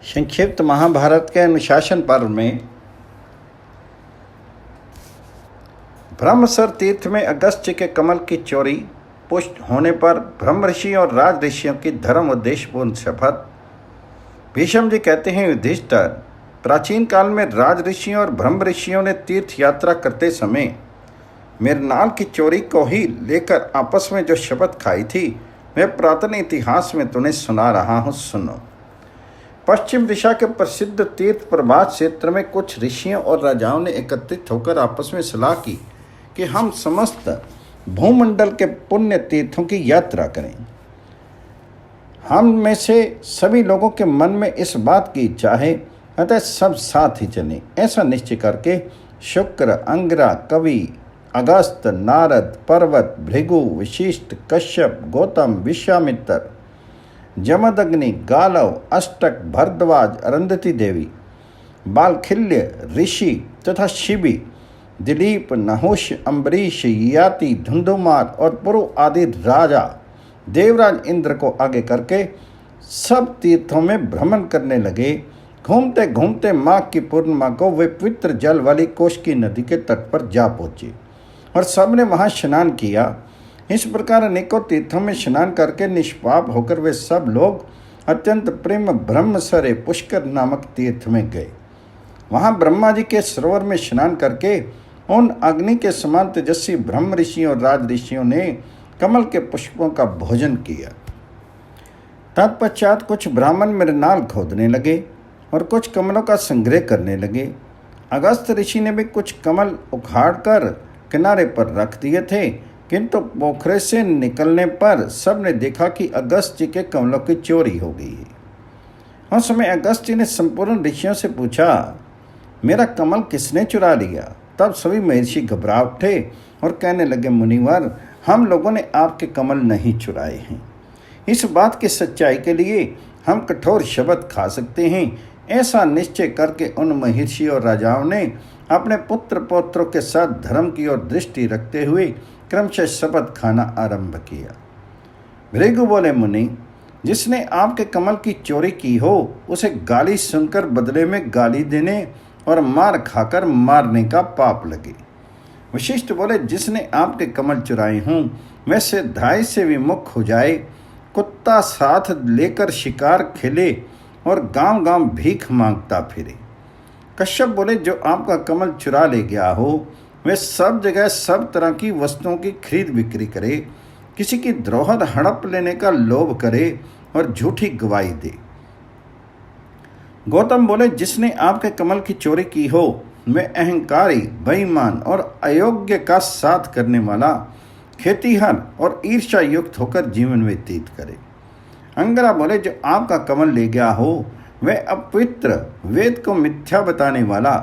संक्षिप्त महाभारत के अनुशासन पर्व में ब्रह्मसर तीर्थ में अगस्त्य के कमल की चोरी पुष्ट होने पर ब्रह्म ऋषि और राज ऋषियों की धर्म उद्देश्यपूर्ण शपथ। भीष्म जी कहते हैं, युधिष्ठिर, प्राचीन काल में राज ऋषियों और ब्रह्म ऋषियों ने तीर्थ यात्रा करते समय मृणाल की चोरी को ही लेकर आपस में जो शपथ खाई थी, वह पुरातन इतिहास में तुम्हें सुना रहा हूँ, सुनो। पश्चिम दिशा के प्रसिद्ध तीर्थ प्रभात क्षेत्र में कुछ ऋषियों और राजाओं ने एकत्रित होकर आपस में सलाह की कि हम समस्त भूमंडल के पुण्य तीर्थों की यात्रा करें। हम में से सभी लोगों के मन में इस बात की इच्छा है, अतः सब साथ ही चलें। ऐसा निश्चय करके शुक्र, अंगिरा, कवि, अगस्त, नारद, पर्वत, भृगु, वशिष्ठ, कश्यप, गौतम, विश्वामित्र, जमदग्नि, गालव, अष्टक, भरद्वाज, अरुंधति देवी, बालखिल्य ऋषि तथा शिबी, दिलीप, नहुष, अम्बरीश, याति, धुंधुमार और पुरु आदि राजा देवराज इंद्र को आगे करके सब तीर्थों में भ्रमण करने लगे। घूमते घूमते माघ की पूर्णिमा को वे पवित्र जल वाली कोष्की नदी के तट पर जा पहुंचे और सबने वहां स्नान किया। इस प्रकार अनेकों तीर्थों में स्नान करके निष्पाप होकर वे सब लोग अत्यंत प्रेम ब्रह्मसरे पुष्कर नामक तीर्थ में गए। वहां ब्रह्मा जी के सरोवर में स्नान करके उन अग्नि के समान तेजस्वी ब्रह्म ऋषियों और राज ऋषियों ने कमल के पुष्पों का भोजन किया। तत्पश्चात कुछ ब्राह्मण मृणाल खोदने लगे और कुछ कमलों का संग्रह करने लगे। अगस्त ऋषि ने भी कुछ कमल उखाड़कर किनारे पर रख दिए थे, किंतु पोखरे से निकलने पर सबने देखा कि अगस्त जी के कमलों की चोरी हो गई है। उस समय अगस्त जी ने संपूर्ण ऋषियों से पूछा, मेरा कमल किसने चुरा लिया? तब सभी महर्षि घबरा उठे और कहने लगे, मुनिवर, हम लोगों ने आपके कमल नहीं चुराए हैं। इस बात की सच्चाई के लिए हम कठोर शपथ खा सकते हैं। ऐसा निश्चय करके उन महर्षि और राजाओं ने अपने पुत्र पौत्रों के साथ धर्म की ओर दृष्टि रखते हुए क्रमशः शपथ खाना आरंभ किया। भृगु बोले, मुनि, जिसने आपके कमल की चोरी की हो उसे गाली सुनकर बदले में गाली देने और मार खाकर मारने का पाप लगे। वशिष्ठ बोले, जिसने आपके कमल चुराए हों वैसे धाय से विमुख हो जाए, कुत्ता साथ लेकर शिकार खेले और गांव गांव भीख मांगता फिरे। कश्यप बोले, जो आपका कमल चुरा ले गया हो वह सब जगह सब तरह की वस्तुओं की खरीद बिक्री करे, किसी की धरोहर हड़प लेने का लोभ करे और झूठी गवाही दे। गौतम बोले, जिसने आपके कमल की चोरी की हो वह अहंकारी, बेईमान और अयोग्य का साथ करने वाला, खेतीहर और ईर्ष्या युक्त होकर जीवन व्यतीत करे। अंगिरा बोले, जो आपका कमल ले गया हो वह अपवित्र, वेद को मिथ्या बताने वाला,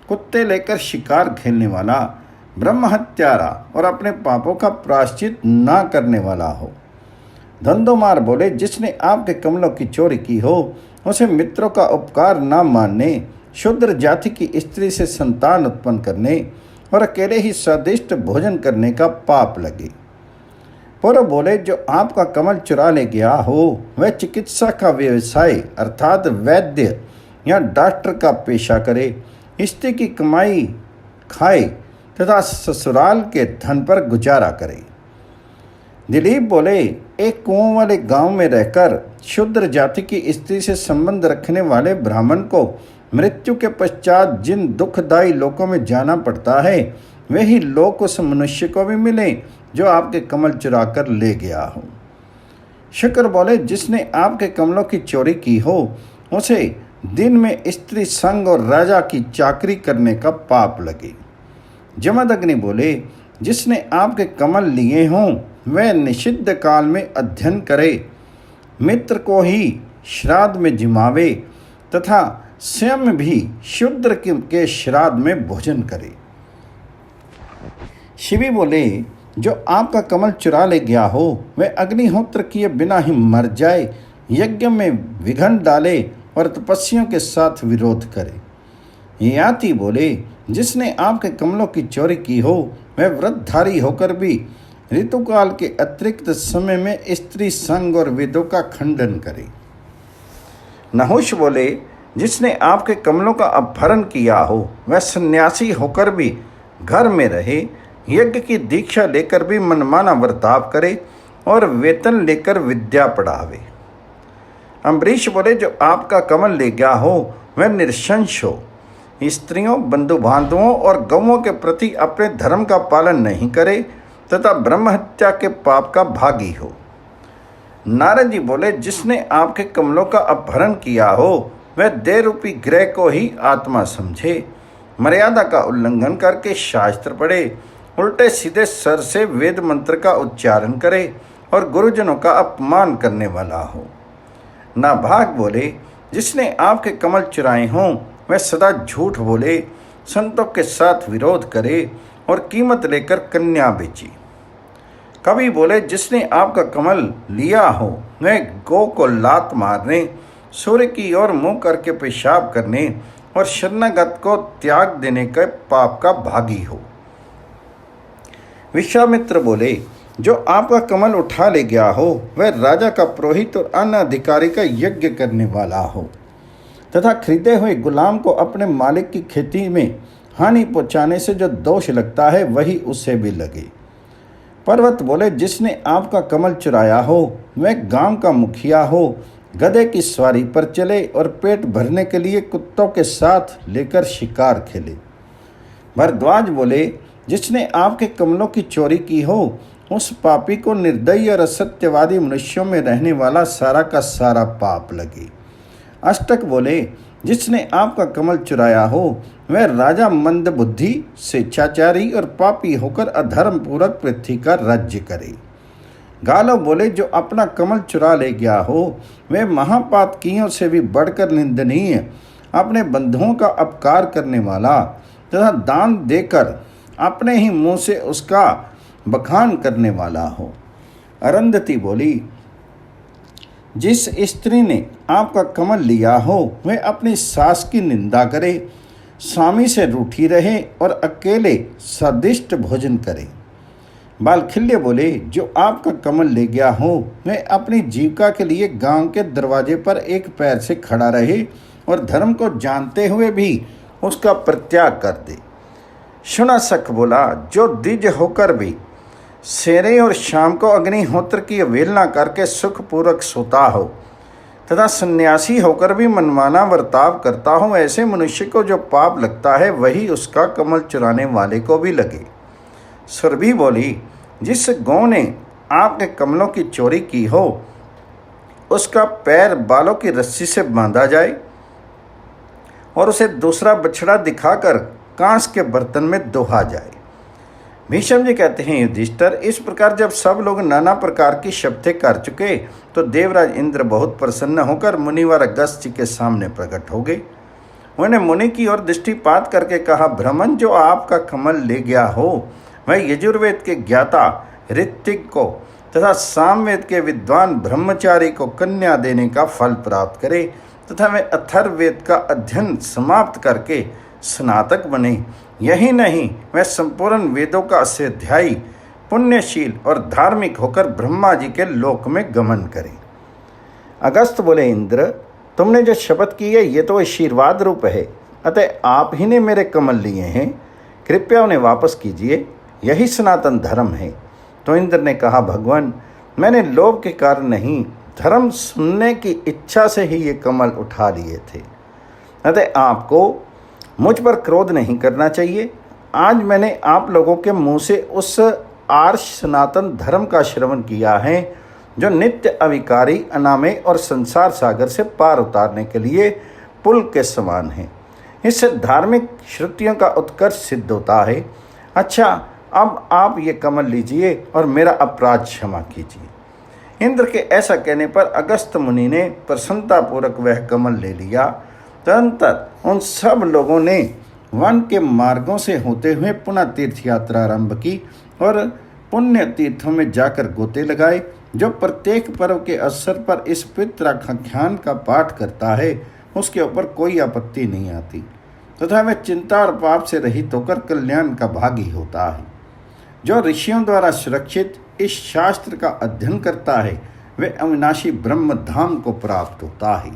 कुत्ते लेकर शिकार खेलने वाला, ब्रह्म हत्यारा और अपने पापों का प्रायश्चित ना करने वाला हो। धंधुमार बोले, जिसने आपके कमलों की चोरी की हो उसे मित्रों का उपकार ना मानने, शूद्र जाति की स्त्री से संतान उत्पन्न करने और अकेले ही स्वादिष्ट भोजन करने का पाप लगे। पुर बोले, जो आपका कमल चुरा ले गया हो वह चिकित्सा का व्यवसाय अर्थात वैद्य या डॉक्टर का पेशा करे, स्त्री की कमाई खाए तथा ससुराल के धन पर गुजारा करे। दिलीप बोले, एक कुओं वाले गांव में रहकर शूद्र जाति की स्त्री से संबंध रखने वाले ब्राह्मण को मृत्यु के पश्चात जिन दुखदायी लोकों में जाना पड़ता है वही लोक उस मनुष्य को भी मिले जो आपके कमल चुरा कर ले गया हो। शुक्र बोले, जिसने आपके कमलों की चोरी की हो उसे दिन में स्त्री संग और राजा की चाकरी करने का पाप लगे। जमदग्नि बोले, जिसने आपके कमल लिए हों वह निषिद्ध काल में अध्ययन करे, मित्र को ही श्राद्ध में जिमावे तथा स्वयं भी शूद्र के श्राद्ध में भोजन करे। शिवी बोले, जो आपका कमल चुरा ले गया हो वह अग्निहोत्र किए बिना ही मर जाए, यज्ञ में विघ्न डाले और तपस्वियों के साथ विरोध करे। याति बोले, जिसने आपके कमलों की चोरी की हो वह व्रतधारी होकर भी ऋतुकाल के अतिरिक्त समय में स्त्री संग और वेदों का खंडन करे। नहुष बोले, जिसने आपके कमलों का अपहरण किया हो वह सन्यासी होकर भी घर में रहे, यज्ञ की दीक्षा लेकर भी मनमाना बर्ताव करे और वेतन लेकर विद्या पढ़ावे। अम्बरीश बोले, जो आपका कमल ले गया हो वह निरशंस हो, स्त्रियों, बंधु बांधवों और गौओं के प्रति अपने धर्म का पालन नहीं करे तथा ब्रह्म हत्या के पाप का भागी हो। नारद जी बोले, जिसने आपके कमलों का अपहरण किया हो वह देह रूपी ग्रह को ही आत्मा समझे, मर्यादा का उल्लंघन करके शास्त्र पढ़े, उल्टे सीधे सर से वेद मंत्र का उच्चारण करे और गुरुजनों का अपमान करने वाला हो। नाभाग बोले, जिसने आपके कमल चुराए हों वह सदा झूठ बोले, संतों के साथ विरोध करे और कीमत लेकर कन्या बेची। कवि बोले, जिसने आपका कमल लिया हो वह गौ को लात मारने, सूर्य की ओर मुंह करके पेशाब करने और शरणागत को त्याग देने के पाप का भागी हो। विश्वामित्र बोले, जो आपका कमल उठा ले गया हो वह राजा का पुरोहित और अन्य अधिकारी का यज्ञ करने वाला हो तथा खरीदे हुए गुलाम को अपने मालिक की खेती में हानि पहुंचाने से जो दोष लगता है वही उससे भी लगे। पर्वत बोले, जिसने आपका कमल चुराया हो वह गांव का मुखिया हो, गधे की सवारी पर चले और पेट भरने के लिए कुत्तों के साथ लेकर शिकार खेले। भरद्वाज बोले, जिसने आपके कमलों की चोरी की हो उस पापी को निर्दयी और असत्यवादी मनुष्यों में रहने वाला सारा का सारा पाप लगे। अष्टक बोले, जिसने आपका कमल चुराया हो वह राजा मंद बुद्धि, स्वेच्छाचारी और पापी होकर अधर्म पूर्वक पृथ्वी का राज्य करे। गालव बोले, जो अपना कमल चुरा ले गया हो वह महापातकियों से भी बढ़कर निंदनीय, अपने बंधुओं का अपकार करने वाला तथा दान देकर अपने ही मुंह से उसका बखान करने वाला हो। अरुंधति बोली, जिस स्त्री ने आपका कमल लिया हो वह अपनी सास की निंदा करे, स्वामी से रूठी रहे और अकेले स्वादिष्ट भोजन करे। बालखिल्य बोले, जो आपका कमल ले गया हो वह अपनी जीविका के लिए गांव के दरवाजे पर एक पैर से खड़ा रहे और धर्म को जानते हुए भी उसका परित्याग कर दे। शुनशक बोला, जो द्विज होकर भी सवेरे और शाम को अग्निहोत्र की अवहेलना करके सुखपूर्वक सोता हो तथा सन्यासी होकर भी मनमाना बर्ताव करता हो, ऐसे मनुष्य को जो पाप लगता है वही उसका कमल चुराने वाले को भी लगे। सुरभि बोली, जिस गौ ने आपके कमलों की चोरी की हो उसका पैर बालों की रस्सी से बांधा जाए और उसे दूसरा बछड़ा दिखाकर कांस के बर्तन में दोहा जाए। भीष्म जी कहते हैं, युधिष्ठिर, इस प्रकार जब सब लोग नाना प्रकार की शपथें कर चुके तो देवराज इंद्र बहुत प्रसन्न होकर मुनिवर अगस्त्य जी के सामने प्रकट हो गए। उन्होंने मुनि की ओर दृष्टिपात करके कहा, ब्राह्मण, जो आपका कमल ले गया हो वह यजुर्वेद के ज्ञाता ऋत्विक को तथा सामवेद के विद्वान ब्रह्मचारी को कन्या देने का फल प्राप्त करे तथा वह अथर्ववेद का अध्ययन समाप्त करके स्नातक बने। यही नहीं, वह संपूर्ण वेदों का अष्टाध्यायी, पुण्यशील और धार्मिक होकर ब्रह्मा जी के लोक में गमन करे। अगस्त बोले, इंद्र, तुमने जो शपथ की है ये तो आशीर्वाद रूप है, अतः आप ही ने मेरे कमल लिए हैं, कृपया उन्हें वापस कीजिए, यही सनातन धर्म है। तो इंद्र ने कहा, भगवान, मैंने लोभ के कारण नहीं, धर्म सुनने की इच्छा से ही ये कमल उठा लिए थे, अतः आपको मुझ पर क्रोध नहीं करना चाहिए। आज मैंने आप लोगों के मुंह से उस आर्ष सनातन धर्म का श्रवण किया है जो नित्य अविकारी, अनामय और संसार सागर से पार उतारने के लिए पुल के समान है। इससे धार्मिक श्रुतियों का उत्कर्ष सिद्ध होता है। अच्छा, अब आप ये कमल लीजिए और मेरा अपराध क्षमा कीजिए। इंद्र के ऐसा कहने पर अगस्त्य मुनि ने प्रसन्नतापूर्वक वह कमल ले लिया। तदनंतर उन सब लोगों ने वन के मार्गों से होते हुए पुनः तीर्थ यात्रा आरंभ की और पुण्य तीर्थों में जाकर गोते लगाए। जो प्रत्येक पर्व के अवसर पर इस पितराख्यान का पाठ करता है उसके ऊपर कोई आपत्ति नहीं आती तथा वह चिंता और पाप से रहित होकर कल्याण का भागी होता है। जो ऋषियों द्वारा सुरक्षित इस शास्त्र का अध्ययन करता है वह अविनाशी ब्रह्म धाम को प्राप्त होता है।